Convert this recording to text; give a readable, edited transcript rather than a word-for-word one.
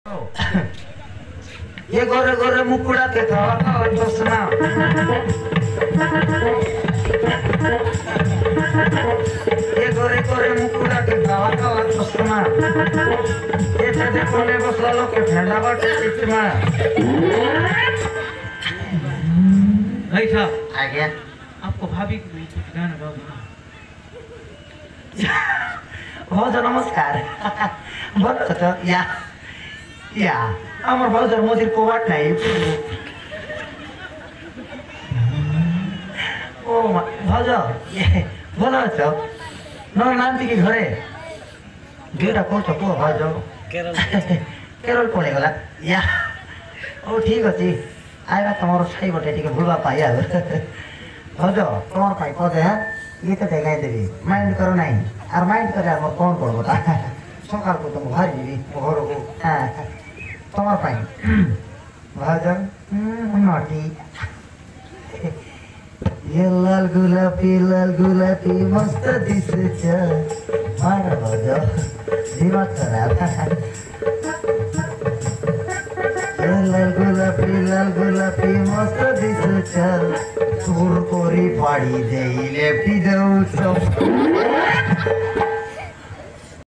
ये गोरे गोरे मुकुड़ा के खावा खावा चोसना ये गोरे गोरे मुकुड़ा के खावा खावा चोसना ये छेदे कोने बसला लोग के फेंडा बाटे इतना भाई साहब आ गया आपको भाभी को भी कुछ गाना गाओगे? बहुत नमस्कार बहुत अच्छा या আমার বাজার মধ্যে কোয়াট নাই ও ভাজা ভালো আছো না নাম কি ঘরে দুইটা কোচ কো ভাজা কেরল কেরল পড়ে গলা ইয়া ও ঠিক আছে আইবা তোমার সাই বটে টিকে ভুলবা পাই আর ভাজা তোমার পাই পদে হ্যাঁ গীতা দেখাই দেবি মাইন্ড করো নাই আর মাইন্ড করে আমার কোন করবো সকাল কো তুমি ভাই দিবি ঘরকো হ্যাঁ তোমার পাই ভাজন নটি ये लाल गुलाबी मस्त दिसছে मारा भाजा दिमाग खराब ये लाल गुलाबी मस्त दिसছে सुर कोरी फाड़ी देई लेफ्टी देऊ सब